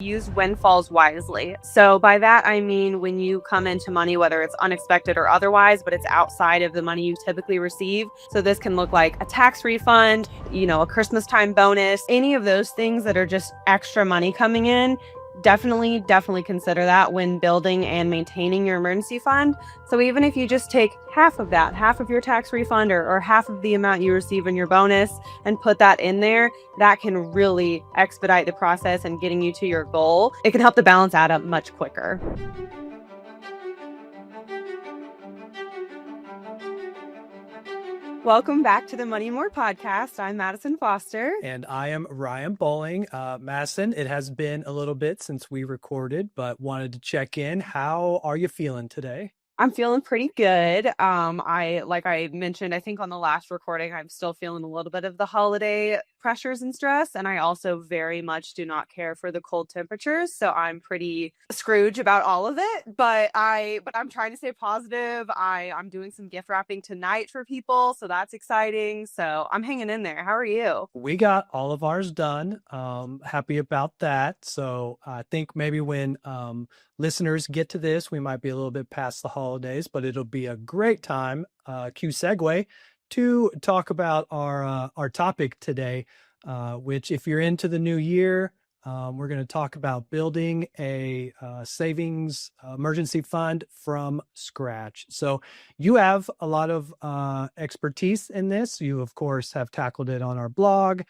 use windfalls wisely. So by that, I mean when you come into money, whether it's unexpected or otherwise, but it's outside of the money you typically receive. So this can look like a tax refund, a Christmas time bonus, any of those things that are just extra money coming in. Definitely consider that when building and maintaining your emergency fund. So even if you just take half of that, half of your tax refund or half of the amount you receive in your bonus and put that in there, that can really expedite the process and getting you to your goal. It can help the balance add up much quicker. Welcome back to the Money More podcast. I'm Madison Foster. And I am Ryan Bowling. Madison, it has been a little bit since we recorded, but wanted to check in. How are you feeling today? I'm feeling pretty good. Like I mentioned, I think on the last recording, I'm still feeling a little bit of the holiday pressures and stress. And I also very much do not care for the cold temperatures. So I'm pretty Scrooge about all of it. But I'm trying to stay positive. I'm doing some gift wrapping tonight for people. So that's exciting. So I'm hanging in there. How are you? We got all of ours done. Happy about that. So I think maybe when listeners get to this, we might be a little bit past the holidays, but it'll be a great time, cue segue, to talk about our topic today, which if you're into the new year, we're going to talk about building a savings emergency fund from scratch. So you have a lot of expertise in this. You, of course, have tackled it on our blog.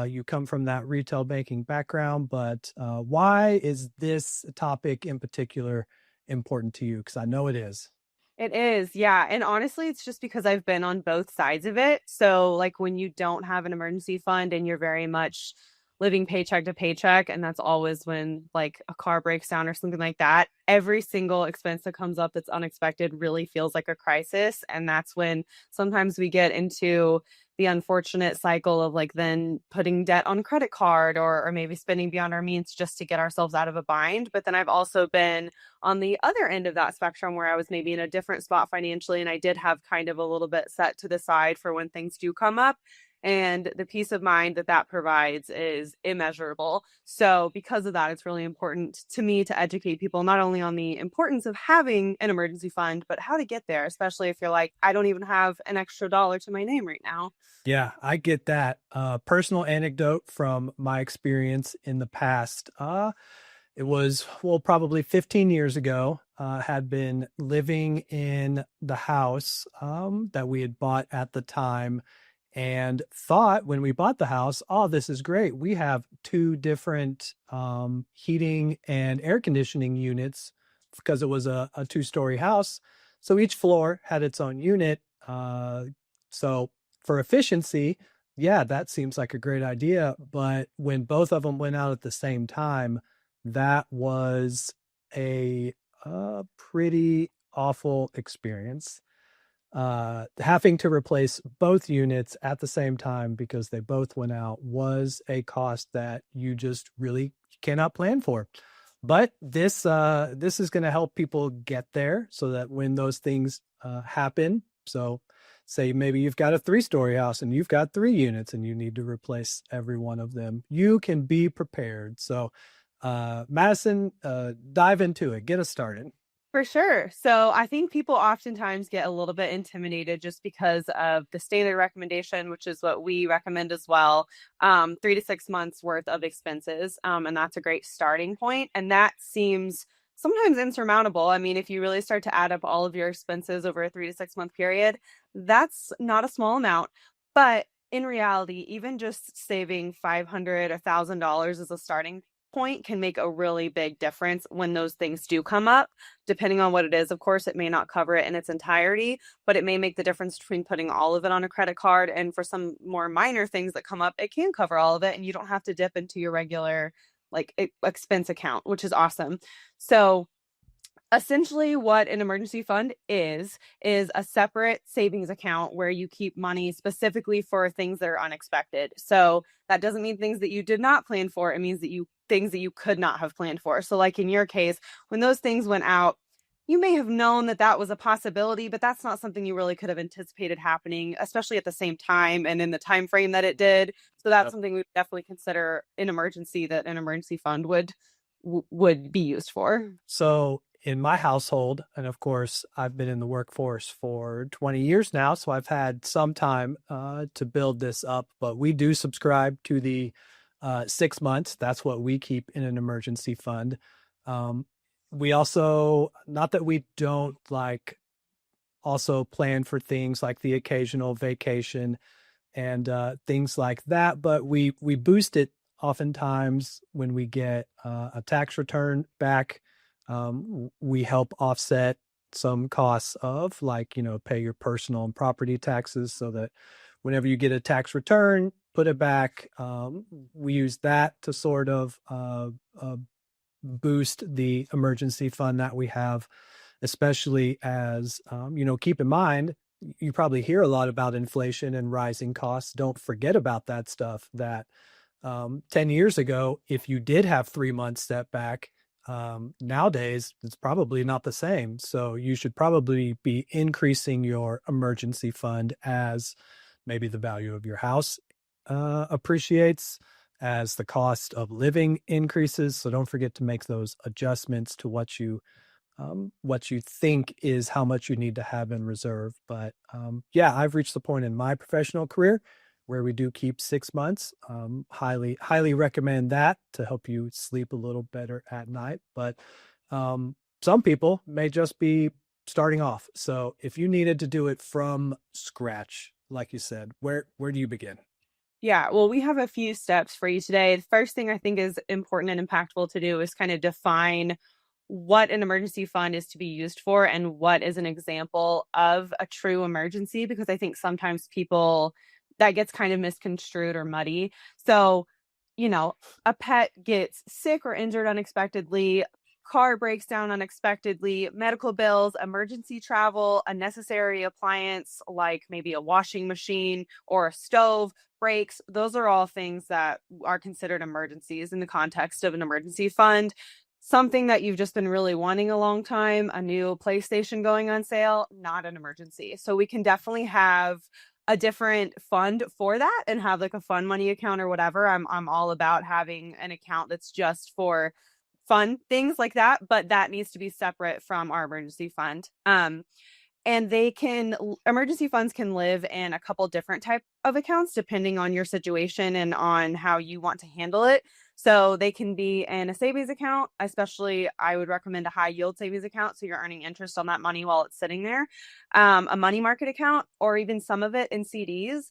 You come from that retail banking background, but why is this topic in particular important to you? Because I know it is. It is, yeah. And honestly, it's just because I've been on both sides of it. So, like, when you don't have an emergency fund and you're very much living paycheck to paycheck, and that's always when, like, a car breaks down or something like that, every single expense that comes up that's unexpected really feels like a crisis. And that's when sometimes we get into the unfortunate cycle of like then putting debt on credit card or maybe spending beyond our means just to get ourselves out of a bind. But then I've also been on the other end of that spectrum where I was maybe in a different spot financially and I did have kind of a little bit set to the side for when things do come up. And the peace of mind that that provides is immeasurable. So because of that, it's really important to me to educate people not only on the importance of having an emergency fund, but how to get there, especially if you're like, I don't even have an extra dollar to my name right now. Yeah, I get that. Personal anecdote from my experience in the past. It was, well, probably 15 years ago, had been living in the house that we had bought at the time and thought when we bought the house, oh, this is great. We have two different heating and air conditioning units because it was a two-story house. So each floor had its own unit. So for efficiency, yeah, that seems like a great idea. But when both of them went out at the same time, that was a pretty awful experience. Having to replace both units at the same time because they both went out was a cost that you just really cannot plan for. But this is going to help people get there so that when those things happen, so say maybe you've got a 3-story house and you've got 3 units and you need to replace every one of them, you can be prepared. So Madison, dive into it. Get us started. For sure. So I think people oftentimes get a little bit intimidated just because of the standard recommendation, which is what we recommend as well, 3 to 6 months worth of expenses. And that's a great starting point. And that seems sometimes insurmountable. I mean, if you really start to add up all of your expenses over a 3 to 6 month period, that's not a small amount. But in reality, even just saving $500, $1,000 as a starting point can make a really big difference when those things do come up. Depending on what it is, of course, it may not cover it in its entirety, but it may make the difference between putting all of it on a credit card. And for some more minor things that come up, it can cover all of it and you don't have to dip into your regular like expense account, which is awesome. So essentially what an emergency fund is a separate savings account where you keep money specifically for things that are unexpected. So that doesn't mean things that you did not plan for. It means that things that you could not have planned for. So like in your case, when those things went out, you may have known that that was a possibility, but that's not something you really could have anticipated happening, especially at the same time and in the time frame that it did. So that's something we would definitely consider an emergency that an emergency fund would would be used for. So in my household, and of course, I've been in the workforce for 20 years now, so I've had some time to build this up. But we do subscribe to the 6 months. That's what we keep in an emergency fund. Um, we also, not that we don't like, also plan for things like the occasional vacation and things like that. But we boost it oftentimes when we get a tax return back. We help offset some costs of, like, pay your personal and property taxes, so that whenever you get a tax return, put it back. We use that to sort of boost the emergency fund that we have, especially as, keep in mind, you probably hear a lot about inflation and rising costs. Don't forget about that stuff. That 10 years ago, if you did have 3 months step back, nowadays it's probably not the same. So you should probably be increasing your emergency fund as maybe the value of your house appreciates, as the cost of living increases. So don't forget to make those adjustments to what you think is how much you need to have in reserve. But yeah, I've reached the point in my professional career where we do keep 6 months. Highly recommend that to help you sleep a little better at night. But some people may just be starting off. So if you needed to do it from scratch, like you said, where do you begin? Yeah, well, we have a few steps for you today. The first thing I think is important and impactful to do is kind of define what an emergency fund is to be used for and what is an example of a true emergency, because I think sometimes people that gets kind of misconstrued or muddy. So, you know, a pet gets sick or injured unexpectedly, car breaks down unexpectedly, medical bills, emergency travel, a necessary appliance like maybe a washing machine or a stove breaks. Those are all things that are considered emergencies in the context of an emergency fund. Something that you've just been really wanting a long time, a new PlayStation going on sale, not an emergency. So we can definitely have a different fund for that and have like a fun money account or whatever. I'm all about having an account that's just for fun things like that, but that needs to be separate from our emergency fund. And they can emergency funds can live in a couple different type of accounts depending on your situation and on how you want to handle it. So they can be in a savings account, especially I would recommend a high yield savings account so you're earning interest on that money while it's sitting there, a money market account, or even some of it in CDs.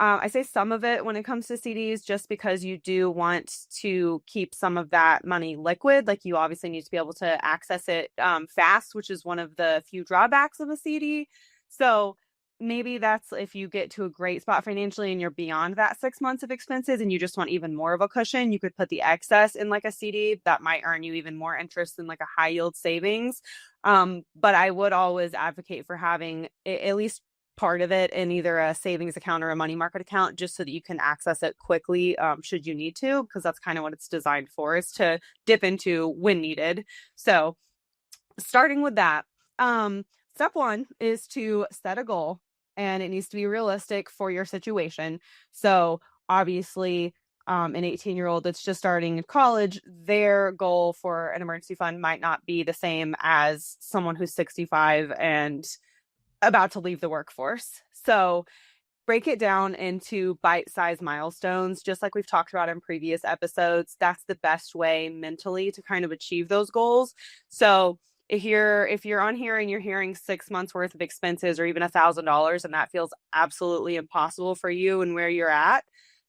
I say some of it when it comes to CDs just because you do want to keep some of that money liquid. Like you obviously need to be able to access it fast, which is one of the few drawbacks of a CD. So maybe that's if you get to a great spot financially and you're beyond that 6 months of expenses and you just want even more of a cushion, you could put the excess in like a CD that might earn you even more interest than like a high yield savings. But I would always advocate for having at least part of it in either a savings account or a money market account just so that you can access it quickly should you need to, because that's kind of what it's designed for, is to dip into when needed. So starting with that, step one is to set a goal, and it needs to be realistic for your situation. So obviously an 18-year-old that's just starting college, their goal for an emergency fund might not be the same as someone who's 65 and about to leave the workforce. So break it down into bite-sized milestones, just like we've talked about in previous episodes. That's the best way mentally to kind of achieve those goals. So if you're on here and you're hearing 6 months worth of expenses or even $1,000 and that feels absolutely impossible for you and where you're at,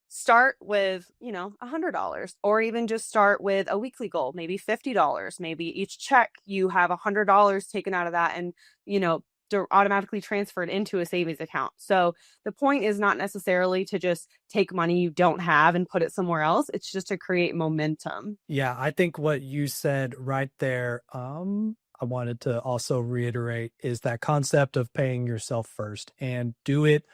start with $100, or even just start with a weekly goal, maybe $50. Maybe each check you have $100 taken out of that and automatically transferred into a savings account. So the point is not necessarily to just take money you don't have and put it somewhere else. It's just to create momentum. Yeah, I think what you said right there, I wanted to also reiterate, is that concept of paying yourself first and do it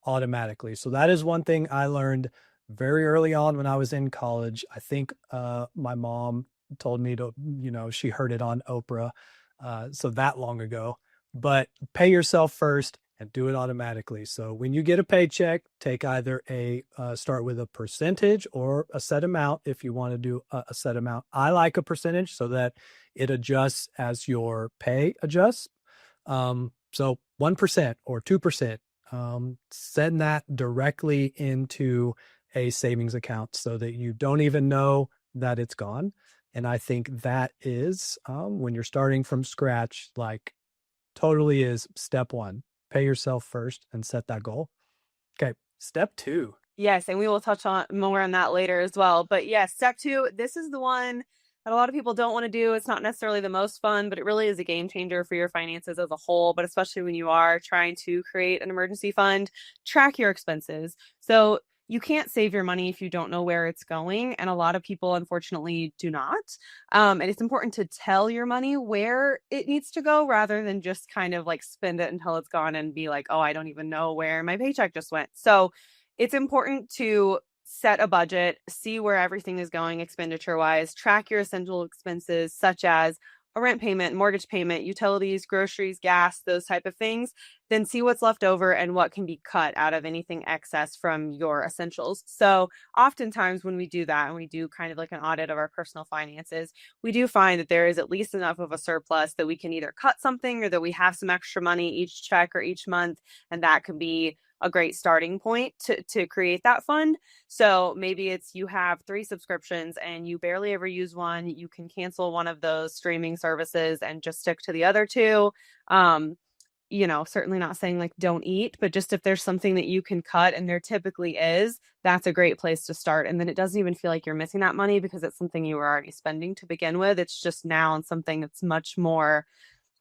automatically. So that is one thing I learned very early on when I was in college. I think my mom told me to, she heard it on Oprah, so that long ago. But pay yourself first, and do it automatically. So when you get a paycheck, take either a start with a percentage or a set amount if you want to do a set amount. I like a percentage so that it adjusts as your pay adjusts. So 1% or 2%, send that directly into a savings account so that you don't even know that it's gone. And I think that is, when you're starting from scratch, like totally is step one. Pay yourself first and set that goal. Okay. Step two. Yes, and we will touch on more on that later as well. But yes, step two, this is the one that a lot of people don't want to do. It's not necessarily the most fun, but it really is a game changer for your finances as a whole, but especially when you are trying to create an emergency fund, track your expenses. So you can't save your money if you don't know where it's going. And a lot of people, unfortunately, do not. And it's important to tell your money where it needs to go rather than just kind of like spend it until it's gone and be like, oh, I don't even know where my paycheck just went. So it's important to set a budget, see where everything is going expenditure wise, track your essential expenses such as a rent payment, mortgage payment, utilities, groceries, gas, those type of things, then see what's left over and what can be cut out of anything excess from your essentials. So, oftentimes when we do that and we do kind of like an audit of our personal finances, we do find that there is at least enough of a surplus that we can either cut something or that we have some extra money each check or each month, and that can be a great starting point to create that fund. So maybe it's you have three subscriptions and you barely ever use one. You can cancel one of those streaming services and just stick to the other two. Um, certainly not saying like don't eat, but just if there's something that you can cut, and there typically is, that's a great place to start. And then it doesn't even feel like you're missing that money because it's something you were already spending to begin with. It's just now on something that's much more,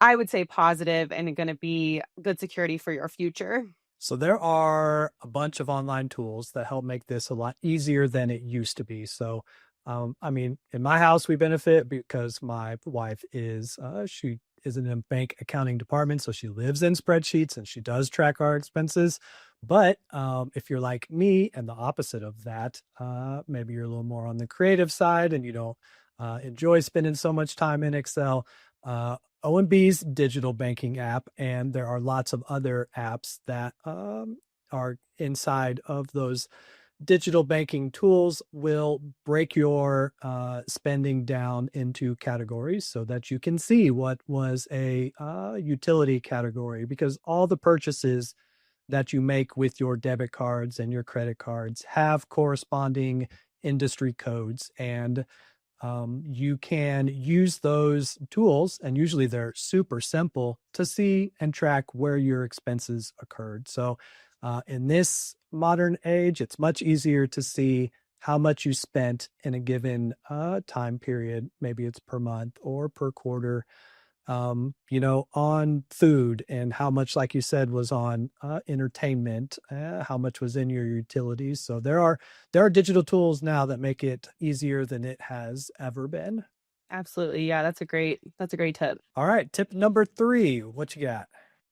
I would say, positive and going to be good security for your future. So there are a bunch of online tools that help make this a lot easier than it used to be. So, I mean, in my house, we benefit because my wife she is in a bank accounting department. So she lives in spreadsheets and she does track our expenses. But if you're like me and the opposite of that, maybe you're a little more on the creative side and you don't enjoy spending so much time in Excel. OMB's digital banking app, and there are lots of other apps that are inside of those digital banking tools will break your spending down into categories so that you can see what was a utility category, because all the purchases that you make with your debit cards and your credit cards have corresponding industry codes, and you can use those tools, and usually they're super simple to see and track where your expenses occurred. So, in this modern age, it's much easier to see how much you spent in a given time period. Maybe it's per month or per quarter, on food, and how much, like you said, was on entertainment, how much was in your utilities. So there are digital tools now that make it easier than it has ever been. Absolutely. Yeah, that's a great tip. All right, tip number three. What you got?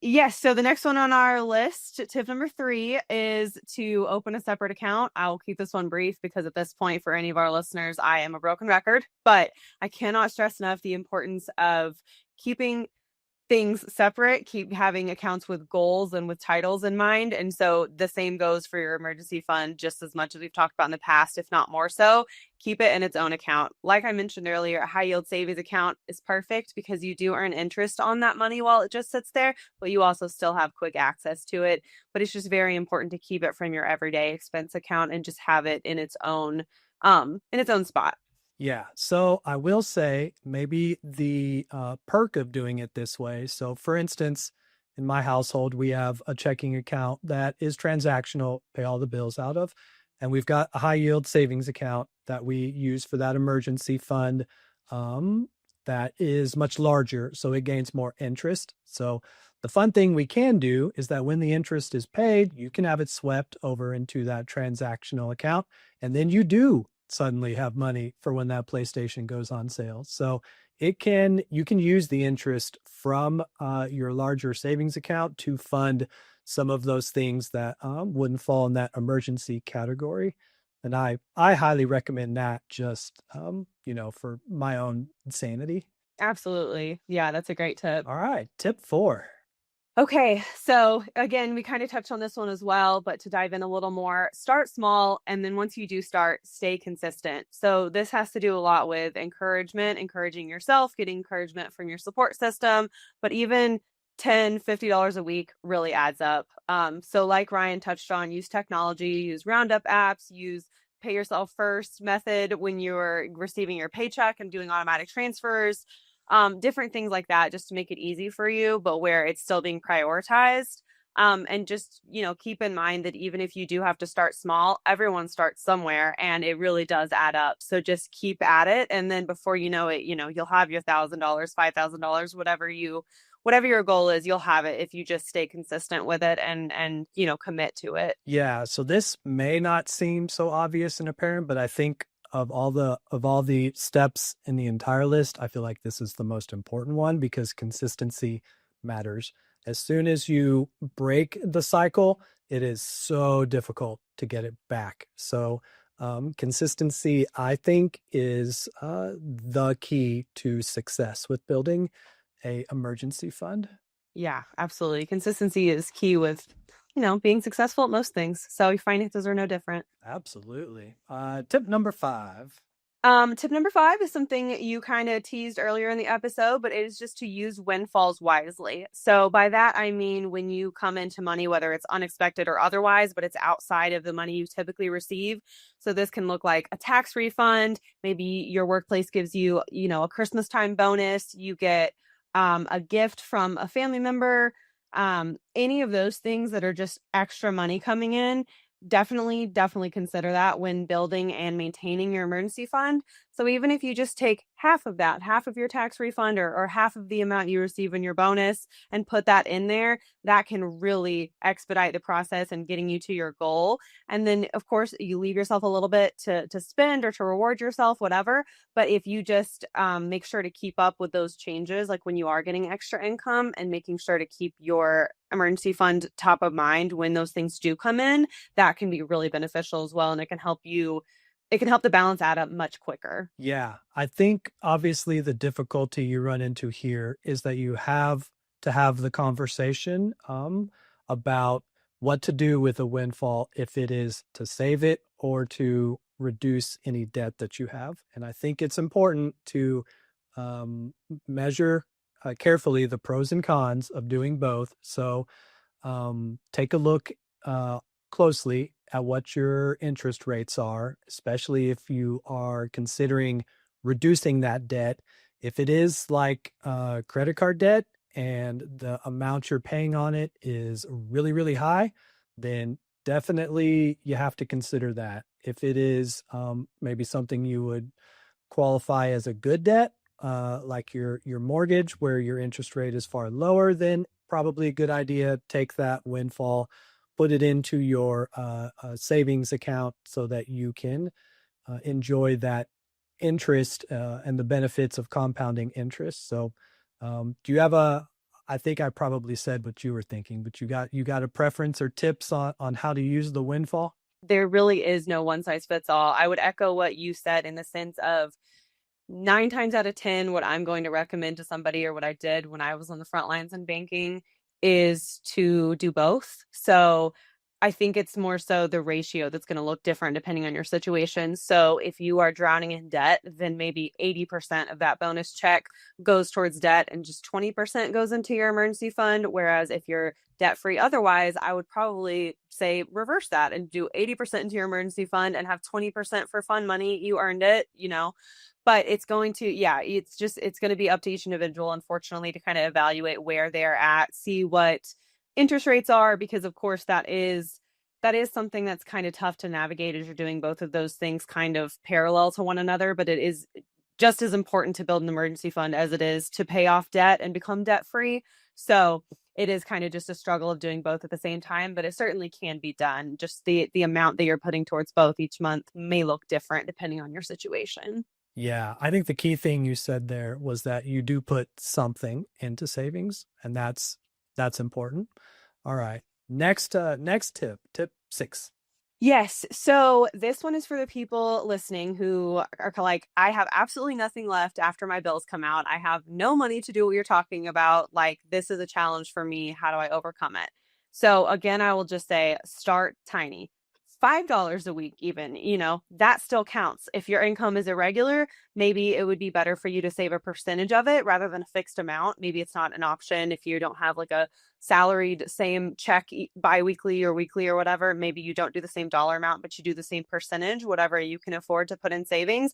Yes, so the next one on our list, tip number three, is to open a separate account. I will keep this one brief because at this point, for any of our listeners, I am a broken record, but I cannot stress enough the importance of keeping things separate, keep having accounts with goals and with titles in mind. And so the same goes for your emergency fund, just as much as we've talked about in the past, if not more so. Keep it in its own account. Like I mentioned earlier, a high yield savings account is perfect because you do earn interest on that money while it just sits there, but you also still have quick access to it. But it's just very important to keep it from your everyday expense account and just have it in its own spot. Yeah. So I will say maybe the perk of doing it this way. So, for instance, in my household, we have a checking account that is transactional, pay all the bills out of. And we've got a high yield savings account that we use for that emergency fund, um, that is much larger. So it gains more interest. So, the fun thing we can do is that when the interest is paid, you can have it swept over into that transactional account. And then you do suddenly have money for when that PlayStation goes on sale. So you can use the interest from your larger savings account to fund some of those things that wouldn't fall in that emergency category. And I highly recommend that, just for my own sanity. Absolutely. Yeah, that's a great tip. All right, tip four. Okay, so again, we kind of touched on this one as well, but to dive in a little more, start small. And then once you do start, stay consistent. So this has to do a lot with encouragement, encouraging yourself, getting encouragement from your support system, but even $10, $50 a week really adds up. So like Ryan touched on, use technology, use Roundup apps, use pay yourself first method when you're receiving your paycheck and doing automatic transfers, different things like that just to make it easy for you, but where it's still being prioritized. And just, keep in mind that even if you do have to start small, everyone starts somewhere and it really does add up. So just keep at it. And then before you know it, you'll have your $1,000, $5,000, whatever your goal is, you'll have it if you just stay consistent with it and commit to it. Yeah, so this may not seem so obvious and apparent, but I think of all the steps in the entire list, I feel like this is the most important one because consistency matters. As soon as you break the cycle, it is so difficult to get it back. So consistency, I think, is the key to success with building a emergency fund. Yeah, absolutely. Consistency is key with, being successful at most things. So finances are no different. Absolutely. Tip number 5. Tip number 5 is something you kind of teased earlier in the episode, but it is just to use windfalls wisely. So by that, I mean when you come into money, whether it's unexpected or otherwise, but it's outside of the money you typically receive. So this can look like a tax refund. Maybe your workplace gives you, a Christmas time bonus. You get a gift from a family member. Any of those things that are just extra money coming in, definitely consider that when building and maintaining your emergency fund. So even if you just take half of that, half of your tax refund or half of the amount you receive in your bonus and put that in there, that can really expedite the process and getting you to your goal. And then of course you leave yourself a little bit to spend or to reward yourself, whatever. But if you just make sure to keep up with those changes, like when you are getting extra income and making sure to keep your emergency fund top of mind when those things do come in, that can be really beneficial as well. And it can help the balance add up much quicker. Yeah, I think obviously the difficulty you run into here is that you have to have the conversation about what to do with a windfall if it is to save it or to reduce any debt that you have. And I think it's important to measure carefully the pros and cons of doing both. So take a look uh, closely at what your interest rates are, especially if you are considering reducing that debt. If it is like credit card debt and the amount you're paying on it is really, really high, then definitely you have to consider that. If it is maybe something you would qualify as a good debt, like your mortgage, where your interest rate is far lower, then probably a good idea. Take that windfall, put it into your savings account so that you can enjoy that interest and the benefits of compounding interest. So, do you have a? I think I probably said what you were thinking, but you got a preference or tips on how to use the windfall? There really is no one size fits all. I would echo what you said in the sense of 9 times out of 10, what I'm going to recommend to somebody or what I did when I was on the front lines in banking is to do both. So I think it's more so the ratio that's going to look different depending on your situation. So if you are drowning in debt, then maybe 80% of that bonus check goes towards debt and just 20% goes into your emergency fund. Whereas if you're debt free otherwise, I would probably say reverse that and do 80% into your emergency fund and have 20% for fun money. You earned it. But it's going to, yeah, it's going to be up to each individual, unfortunately, to kind of evaluate where they're at, see what interest rates are, because of course that is something that's kind of tough to navigate as you're doing both of those things kind of parallel to one another. But it is just as important to build an emergency fund as it is to pay off debt and become debt free. So it is kind of just a struggle of doing both at the same time, but it certainly can be done. Just the amount that you're putting towards both each month may look different depending on your situation. Yeah, I think the key thing you said there was that you do put something into savings, and that's important. All right. Next tip, tip 6. Yes. So this one is for the people listening who are like, I have absolutely nothing left after my bills come out. I have no money to do what you're talking about. Like, this is a challenge for me. How do I overcome it? So again, I will just say start tiny. $5 a week, even, that still counts. If your income is irregular, maybe it would be better for you to save a percentage of it rather than a fixed amount. Maybe it's not an option if you don't have like a salaried same check biweekly or weekly or whatever. Maybe you don't do the same dollar amount, but you do the same percentage, whatever you can afford to put in savings.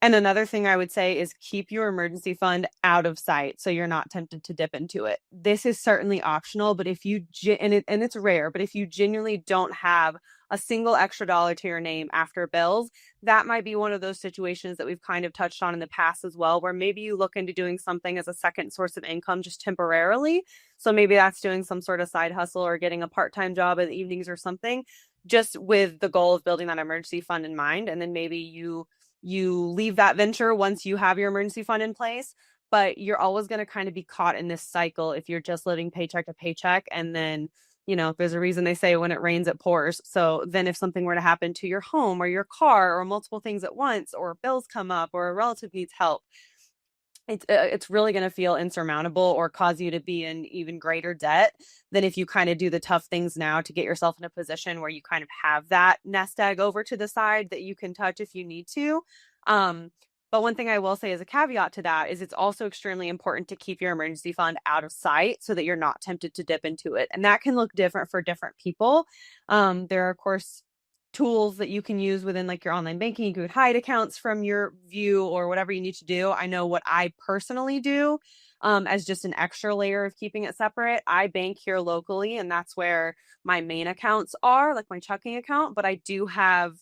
And another thing I would say is keep your emergency fund out of sight so you're not tempted to dip into it. This is certainly optional, but if you and it's rare, but if you genuinely don't have a single extra dollar to your name after bills, that might be one of those situations that we've kind of touched on in the past as well, where maybe you look into doing something as a second source of income just temporarily. So maybe that's doing some sort of side hustle or getting a part-time job in the evenings or something, just with the goal of building that emergency fund in mind. And then maybe you leave that venture once you have your emergency fund in place, but you're always going to kind of be caught in this cycle if you're just living paycheck to paycheck. And then, there's a reason they say when it rains, it pours. So then if something were to happen to your home or your car or multiple things at once, or bills come up or a relative needs help, it's really going to feel insurmountable or cause you to be in even greater debt than if you kind of do the tough things now to get yourself in a position where you kind of have that nest egg over to the side that you can touch if you need to. Um, but one thing I will say as a caveat to that is it's also extremely important to keep your emergency fund out of sight so that you're not tempted to dip into it. And that can look different for different people. There are, of course, tools that you can use within like your online banking. You could hide accounts from your view or whatever you need to do. I know what I personally do as just an extra layer of keeping it separate. I bank here locally, and that's where my main accounts are, like my checking account. But I do have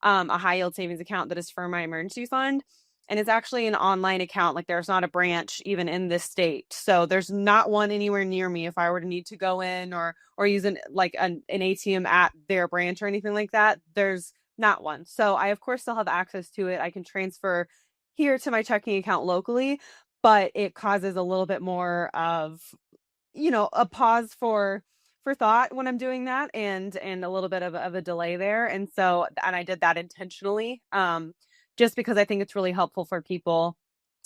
a high yield savings account that is for my emergency fund. And it's actually an online account. Like there's not a branch even in this state. So there's not one anywhere near me if I were to need to go in or use an ATM at their branch or anything like that. There's not one. So I of course still have access to it. I can transfer here to my checking account locally, but it causes a little bit more of, a pause for thought when I'm doing that and a little bit of a delay there. And I did that intentionally. Just because I think it's really helpful for people,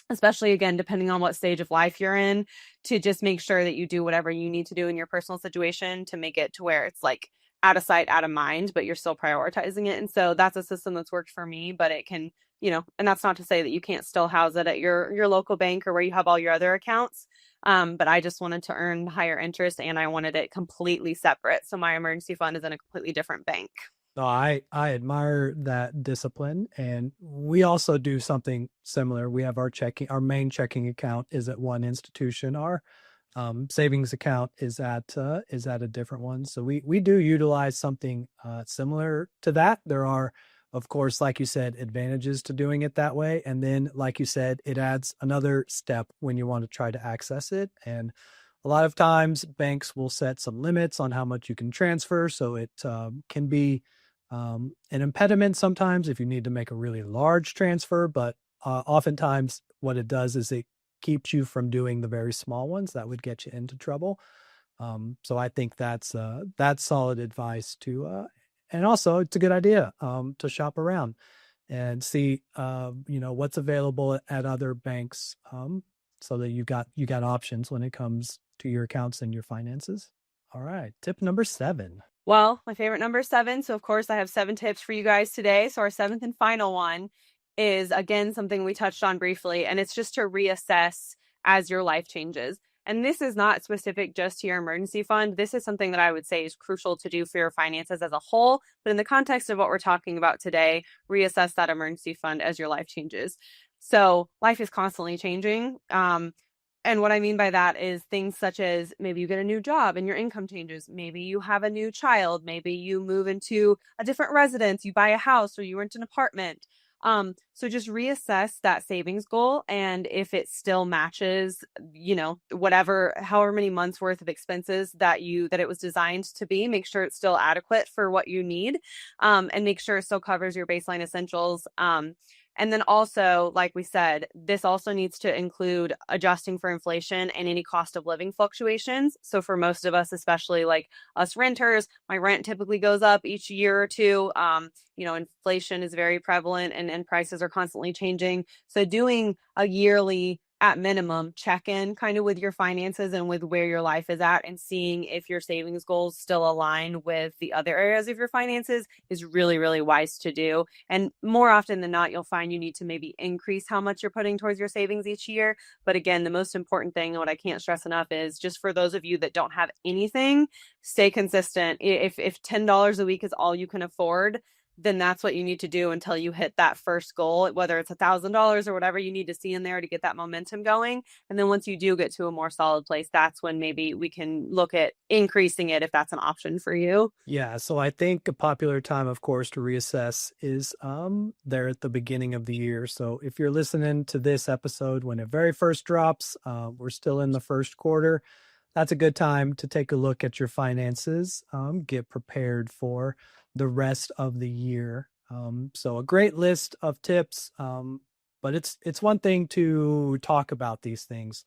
especially again, depending on what stage of life you're in, to just make sure that you do whatever you need to do in your personal situation to make it to where it's like out of sight, out of mind, but you're still prioritizing it. And so that's a system that's worked for me, but it can, and that's not to say that you can't still house it at your local bank or where you have all your other accounts. But I just wanted to earn higher interest and I wanted it completely separate. So my emergency fund is in a completely different bank. No, I admire that discipline, and we also do something similar. We have our main checking account is at one institution. Our savings account is at a different one. So we do utilize something similar to that. There are, of course, like you said, advantages to doing it that way, and then, like you said, it adds another step when you want to try to access it. And a lot of times, banks will set some limits on how much you can transfer, so it can be an impediment sometimes if you need to make a really large transfer, but oftentimes what it does is it keeps you from doing the very small ones that would get you into trouble. So I think that's solid advice and also it's a good idea to shop around and see what's available at other banks, so that you got options when it comes to your accounts and your finances. All right, tip number 7. Well, my favorite number is 7. So, of course, I have 7 tips for you guys today. So, our seventh and final one is again something we touched on briefly, and it's just to reassess as your life changes. And this is not specific just to your emergency fund. This is something that I would say is crucial to do for your finances as a whole. But in the context of what we're talking about today, reassess that emergency fund as your life changes. So, life is constantly changing. And what I mean by that is things such as maybe you get a new job and your income changes. Maybe you have a new child. Maybe you move into a different residence. You buy a house or you rent an apartment. So just reassess that savings goal. And if it still matches, however many months worth of expenses that it was designed to be, make sure it's still adequate for what you need. And make sure it still covers your baseline essentials. And then also, like we said, this also needs to include adjusting for inflation and any cost of living fluctuations. So for most of us, especially like us renters, my rent typically goes up each year or two. Inflation is very prevalent and prices are constantly changing. So doing a yearly at minimum check in kind of with your finances and with where your life is at and seeing if your savings goals still align with the other areas of your finances is really, really wise to do. And more often than not, you'll find you need to maybe increase how much you're putting towards your savings each year. But again, the most important thing, and what I can't stress enough, is just for those of you that don't have anything, stay consistent. If $10 a week is all you can afford, then that's what you need to do until you hit that first goal, whether it's $1,000 or whatever you need to see in there to get that momentum going. And then once you do get to a more solid place, that's when maybe we can look at increasing it if that's an option for you. Yeah, so I think a popular time, of course, to reassess is there at the beginning of the year. So if you're listening to this episode when it very first drops, we're still in the first quarter. That's a good time to take a look at your finances, get prepared for the rest of the year. So a great list of tips, but it's one thing to talk about these things.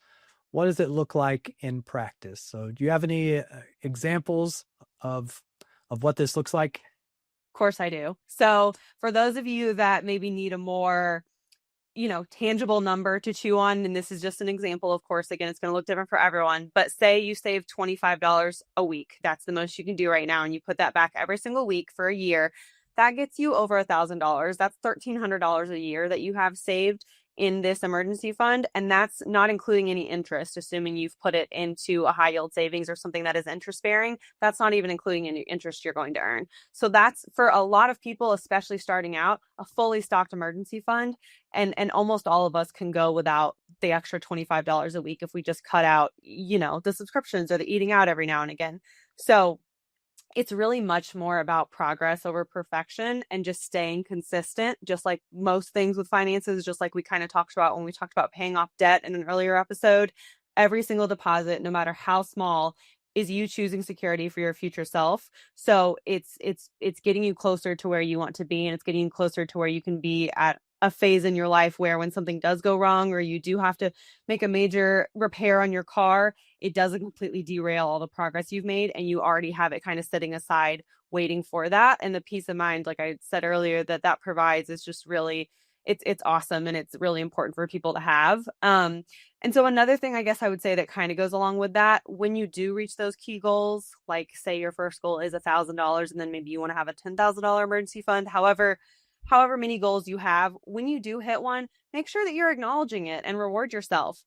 What does it look like in practice? So do you have any examples of what this looks like? Of course I do. So for those of you that maybe need a more tangible number to chew on. And this is just an example, of course. Again, it's going to look different for everyone. But say you save $25 a week. That's the most you can do right now. And you put that back every single week for a year. That gets you over $1,000. That's $1,300 a year that you have saved in this emergency fund. And that's not including any interest, assuming you've put it into a high yield savings or something that is interest bearing. That's not even including any interest you're going to earn. So that's for a lot of people, especially starting out, a fully stocked emergency fund. And almost all of us can go without the extra $25 a week if we just cut out, the subscriptions or the eating out every now and again. So it's really much more about progress over perfection and just staying consistent, just like most things with finances, just like we kind of talked about when we talked about paying off debt in an earlier episode. Every single deposit, no matter how small, is you choosing security for your future self. So it's getting you closer to where you want to be, and it's getting you closer to where you can be at a phase in your life where when something does go wrong or you do have to make a major repair on your car, it doesn't completely derail all the progress you've made, and you already have it kind of sitting aside waiting for that. And the peace of mind, like I said earlier, that provides is just really, it's awesome, and it's really important for people to have. And so another thing I guess I would say that kind of goes along with that, when you do reach those key goals, like say your first goal is $1,000 and then maybe you want to have a $10,000 emergency fund, however many goals you have, when you do hit one, make sure that you're acknowledging it and reward yourself.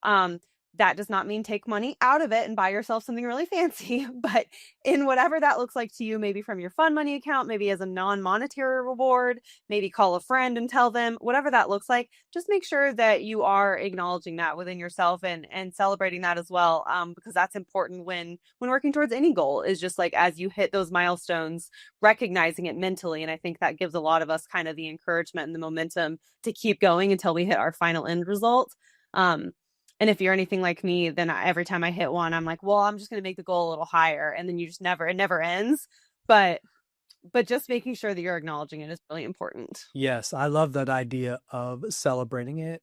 That does not mean take money out of it and buy yourself something really fancy, but in whatever that looks like to you, maybe from your fund money account, maybe as a non-monetary reward, maybe call a friend and tell them, whatever that looks like, just make sure that you are acknowledging that within yourself and celebrating that as well. Because that's important when working towards any goal, is just like as you hit those milestones, recognizing it mentally. And I think that gives a lot of us kind of the encouragement and the momentum to keep going until we hit our final end result. Um, and if you're anything like me, then every time I hit one, I'm like, well, I'm just going to make the goal a little higher. And then it never ends. But, but just making sure that you're acknowledging it is really important. Yes, I love that idea of celebrating it.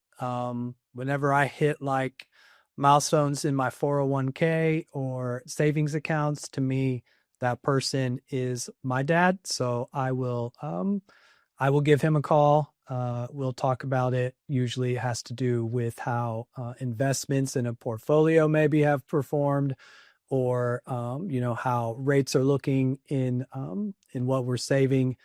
Whenever I hit like milestones in my 401k or savings accounts, to me, that person is my dad. So I will give him a call. We'll talk about it. Usually it has to do with how investments in a portfolio maybe have performed, or how rates are looking in what we're saving,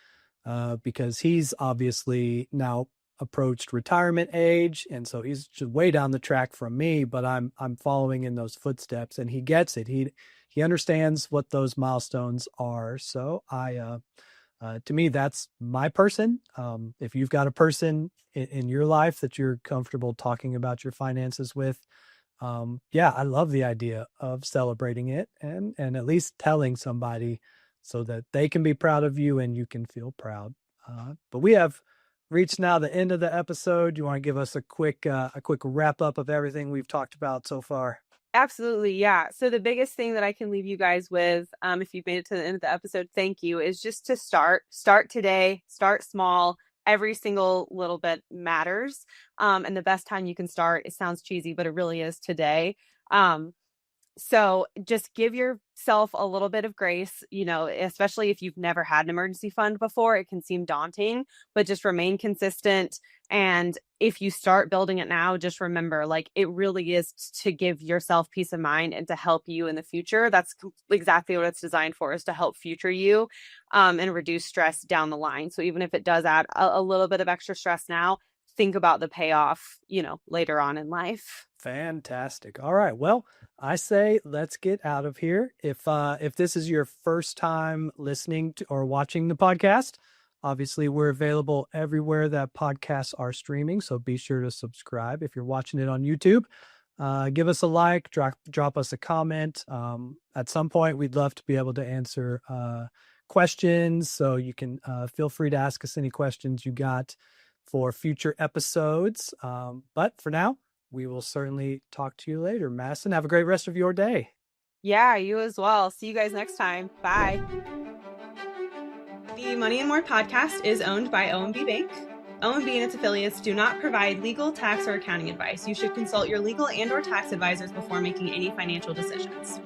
because he's obviously now approached retirement age, and so he's just way down the track from me, but I'm following in those footsteps, and he gets it. He understands what those milestones are. So to me, that's my person. If you've got a person in your life that you're comfortable talking about your finances with, yeah, I love the idea of celebrating it and at least telling somebody so that they can be proud of you and you can feel proud. But we have reached now the end of the episode. You want to give us a quick wrap up of everything we've talked about so far? Absolutely. Yeah. So the biggest thing that I can leave you guys with, if you've made it to the end of the episode, thank you, is just to start today, start small, every single little bit matters. And the best time you can start, it sounds cheesy, but it really is today. Um, so just give yourself a little bit of grace, especially if you've never had an emergency fund before, it can seem daunting, but just remain consistent. And if you start building it now, just remember, like, it really is to give yourself peace of mind and to help you in the future. That's exactly what it's designed for, is to help future you, and reduce stress down the line. So even if it does add a little bit of extra stress now, think about the payoff, later on in life. Fantastic. All right. Well, I say let's get out of here. If this is your first time listening to or watching the podcast, obviously we're available everywhere that podcasts are streaming. So be sure to subscribe. If you're watching it on YouTube, give us a like, drop us a comment. At some point, we'd love to be able to answer questions. So you can feel free to ask us any questions you got for future episodes. But for now, we will certainly talk to you later. Madison, have a great rest of your day. Yeah, you as well. See you guys next time. Bye. The Money and More podcast is owned by OMB Bank. OMB and its affiliates do not provide legal, tax, or accounting advice. You should consult your legal and/or tax advisors before making any financial decisions.